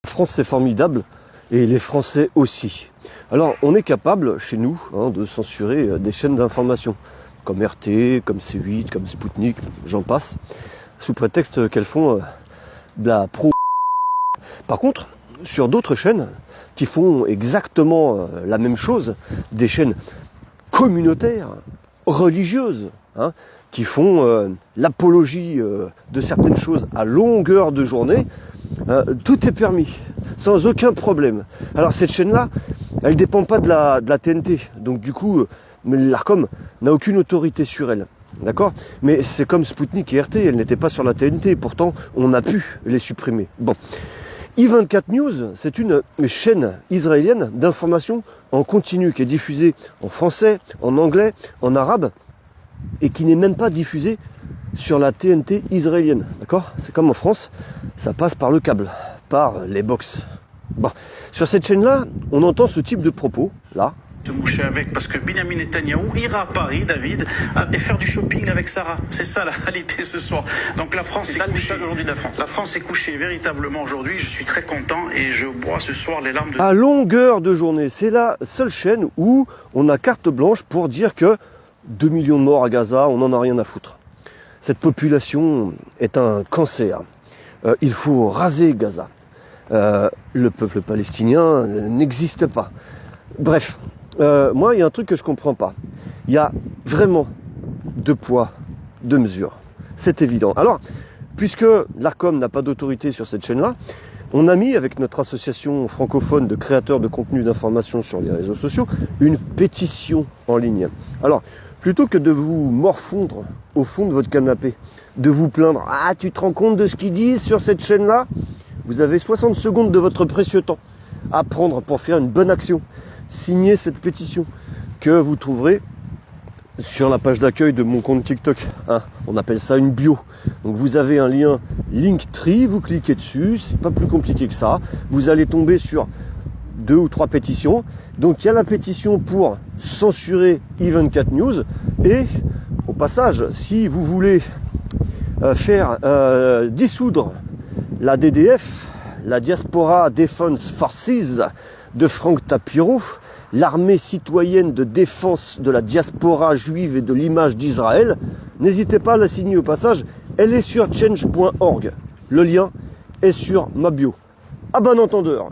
La France c'est formidable et les Français aussi. Alors on est capable chez nous de censurer des chaînes d'information comme RT, comme C8, comme Sputnik, j'en passe, sous prétexte qu'elles font de la pro. Par contre, sur d'autres chaînes qui font exactement la même chose, des chaînes communautaires, religieuses, qui font l'apologie de certaines choses à longueur de journée, tout est permis, sans aucun problème. Alors cette chaîne-là, elle ne dépend pas de la TNT, donc du coup, l'Arcom n'a aucune autorité sur elle. D'accord? Mais c'est comme Sputnik et RT, elles n'étaient pas sur la TNT, pourtant on a pu les supprimer. Bon. I24 News, c'est une chaîne israélienne d'information en continu qui est diffusée en français, en anglais, en arabe et qui n'est même pas diffusée sur la TNT israélienne. D'accord? C'est comme en France, ça passe par le câble, par les box. Bon. Sur cette chaîne-là, on entend ce type de propos, là. Se moucher avec, parce que Benjamin Netanyahou ira à Paris, David, et faire du shopping avec Sarah. C'est ça la réalité ce soir. Donc la France est couchée aujourd'hui de la France. La France est couchée véritablement aujourd'hui. Je suis très content et je bois ce soir les larmes de... À longueur de journée, c'est la seule chaîne où on a carte blanche pour dire que 2 millions de morts à Gaza, on n'en a rien à foutre. Cette population est un cancer. Il faut raser Gaza. Le peuple palestinien n'existe pas. Bref. Moi, il y a un truc que je comprends pas. Il y a vraiment deux poids, deux mesures. C'est évident. Alors, puisque l'Arcom n'a pas d'autorité sur cette chaîne-là, on a mis, avec notre association francophone de créateurs de contenu d'information sur les réseaux sociaux, une pétition en ligne. Alors, plutôt que de vous morfondre au fond de votre canapé, de vous plaindre, « Ah, tu te rends compte de ce qu'ils disent sur cette chaîne-là » Vous avez 60 secondes de votre précieux temps à prendre pour faire une bonne action. Signez cette pétition que vous trouverez sur la page d'accueil de mon compte TikTok. On appelle ça une bio. Donc vous avez un lien Linktree, vous cliquez dessus, c'est pas plus compliqué que ça. Vous allez tomber sur 2 ou 3 pétitions. Donc il y a la pétition pour censurer I24 News. Et au passage, si vous voulez faire dissoudre la DDF, la Diaspora Defense Forces, de Franck Tapiro, l'armée citoyenne de défense de la diaspora juive et de l'image d'Israël, n'hésitez pas à la signer au passage, elle est sur change.org. Le lien est sur ma bio. À bon entendeur.